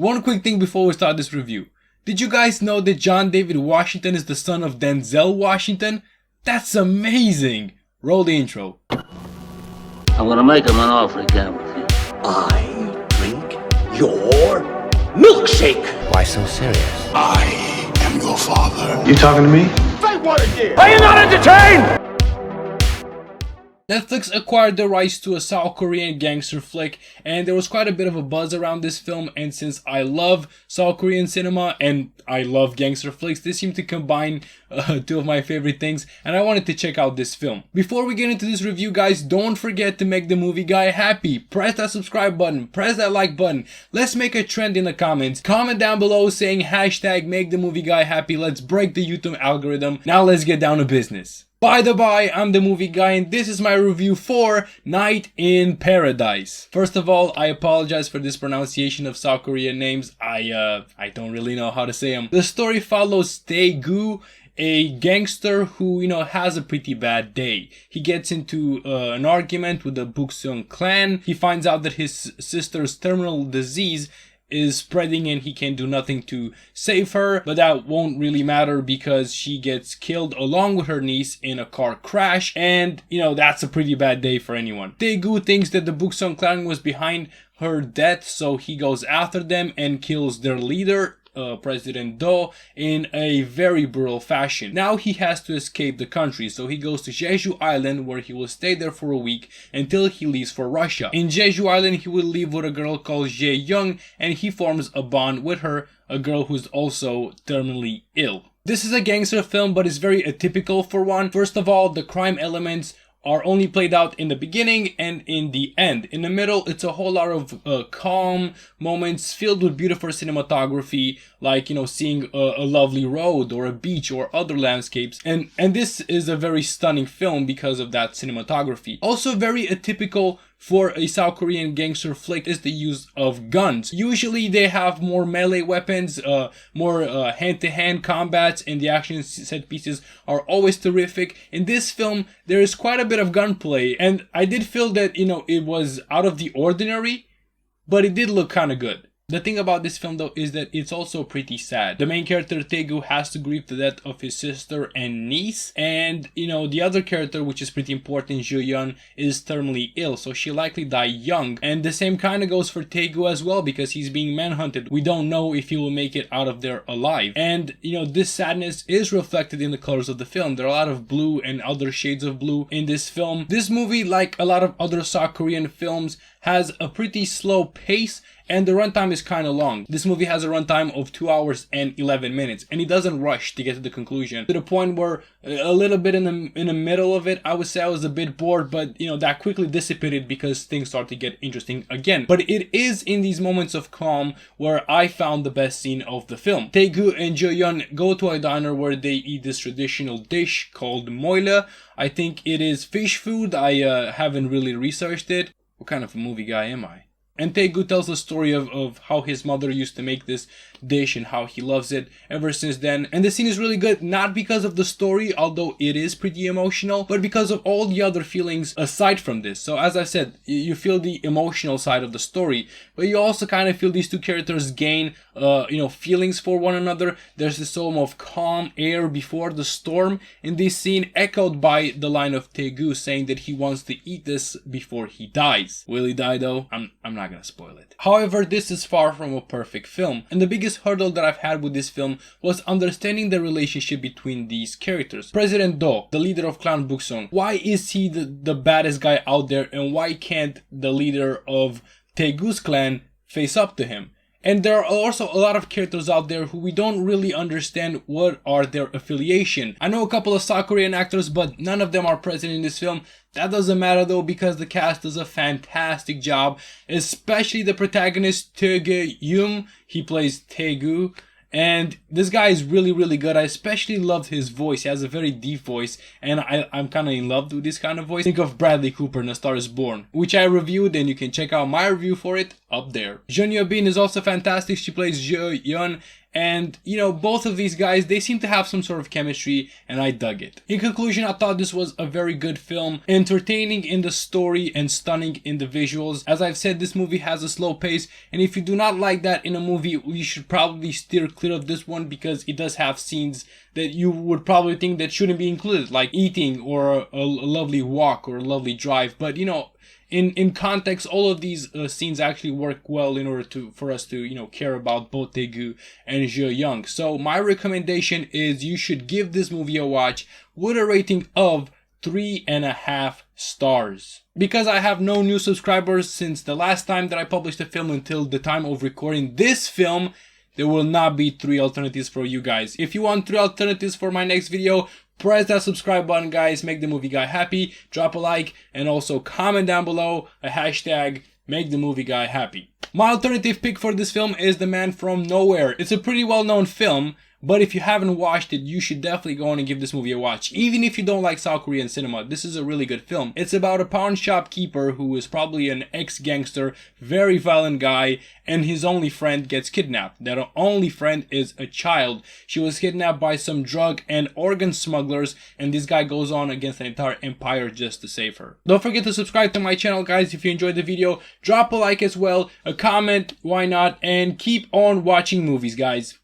One quick thing before we start this review. Did you guys know that John David Washington is the son of Denzel Washington? That's amazing! Roll the intro. I'm gonna make him an offer again with you. I drink your milkshake. Why so serious? I am your father. You talking to me? Say what again? Are you not entertained? Netflix acquired the rights to a South Korean gangster flick, and there was quite a bit of a buzz around this film, and since I love South Korean cinema and I love gangster flicks, this seemed to combine two of my favorite things, and I wanted to check out this film. Before we get into this review, guys, don't forget to make the movie guy happy. Press that subscribe button, press that like button. Let's make a trend in the comments. Comment down below saying hashtag make the movie guy happy. Let's break the YouTube algorithm. Now let's get down to business. By the by, I'm the movie guy and this is my review for Night in Paradise. First of all, I apologize for this pronunciation of South Korean names. I don't really know how to say them. The story follows Tae-goo, a gangster who, has a pretty bad day. He gets into an argument with the Bukseong clan. He finds out that his sister's terminal disease is spreading and he can do nothing to save her, but that won't really matter because she gets killed along with her niece in a car crash, and that's a pretty bad day for anyone. Tae-goo thinks that the Bukseong clan was behind her death, so he goes after them and kills their leader, President Do, in a very brutal fashion. Now he has to escape the country, so he goes to Jeju Island where he will stay there for a week until he leaves for Russia. In Jeju Island he will live with a girl called Jae-young and he forms a bond with her, a girl who's also terminally ill. This is a gangster film, but it's very atypical for one. First of all, the crime elements are only played out in the beginning and in the end. In the middle, it's a whole lot of calm moments filled with beautiful cinematography, like, seeing a lovely road or a beach or other landscapes. And this is a very stunning film because of that cinematography. Also very atypical for a South Korean gangster flick is the use of guns. Usually they have more melee weapons, more hand-to-hand combats, and the action set pieces are always terrific. In this film, there is quite a bit of gunplay, and I did feel that, it was out of the ordinary, but it did look kind of good. The thing about this film though is that it's also pretty sad. The main character Tae-goo has to grieve the death of his sister and niece, and the other character, which is pretty important, Jae-young, is terminally ill, so she'll likely die young. And the same kind of goes for Tae-goo as well because he's being manhunted. We don't know if he will make it out of there alive. And this sadness is reflected in the colors of the film. There are a lot of blue and other shades of blue in this film. This movie, like a lot of other South Korean films, has a pretty slow pace and the runtime is kind of long. This movie has a runtime of 2 hours and 11 minutes and it doesn't rush to get to the conclusion, to the point where a little bit in the middle of it, I would say I was a bit bored, but that quickly dissipated because things start to get interesting again. But it is in these moments of calm where I found the best scene of the film. Tae-goo and Jae-young go to a diner where they eat this traditional dish called moile. I think it is fish food. I haven't really researched it. What kind of a movie guy am I? And Tae-goo tells the story of how his mother used to make this dish and how he loves it ever since then. And the scene is really good, not because of the story, although it is pretty emotional, but because of all the other feelings aside from this. So as I said, you feel the emotional side of the story, but you also kind of feel these two characters gain, feelings for one another. There's this sort of calm air before the storm in this scene, echoed by the line of Tae-goo saying that he wants to eat this before he dies. Will he die though? I'm not gonna spoil it. However, this is far from a perfect film, and the biggest hurdle that I've had with this film was understanding the relationship between these characters. President Do, the leader of Clan Bukseong, why is he the baddest guy out there, and why can't the leader of Tae-goo's clan face up to him? And there are also a lot of characters out there who we don't really understand what are their affiliation. I know a couple of South Korean actors, but none of them are present in this film. That doesn't matter though, because the cast does a fantastic job, especially the protagonist Tae-goo. He plays Tae-goo. And this guy is really, really good. I especially loved his voice. He has a very deep voice, and I'm kind of in love with this kind of voice. Think of Bradley Cooper in A Star Is Born, which I reviewed, and you can check out my review for it up there. Yeo-bin is also fantastic. She plays Yeo-bin, and you know, both of these guys, they seem to have some sort of chemistry, and I dug it. In conclusion, I thought this was a very good film, entertaining in the story and stunning in the visuals. As I've said, this movie has a slow pace, and if you do not like that in a movie, you should probably steer clear of this one, because it does have scenes that you would probably think that shouldn't be included, like eating or a lovely walk or a lovely drive. But you know, in context, all of these scenes actually work well in order for us to, you know, care about both Tae-goo and Jeo-young. So my recommendation is you should give this movie a watch with a rating of 3.5 stars. Because I have no new subscribers since the last time that I published a film until the time of recording this film, there will not be 3 alternatives for you guys. If you want 3 alternatives for my next video, press that subscribe button, guys. Make the movie guy happy. Drop a like and also comment down below a hashtag make the movie guy happy. My alternative pick for this film is The Man from Nowhere. It's a pretty well known film, but if you haven't watched it, you should definitely go on and give this movie a watch. Even if you don't like South Korean cinema, this is a really good film. It's about a pawn shop keeper who is probably an ex-gangster, very violent guy, and his only friend gets kidnapped. That only friend is a child. She was kidnapped by some drug and organ smugglers, and this guy goes on against an entire empire just to save her. Don't forget to subscribe to my channel, guys, if you enjoyed the video. Drop a like as well, a comment, why not, and keep on watching movies, guys.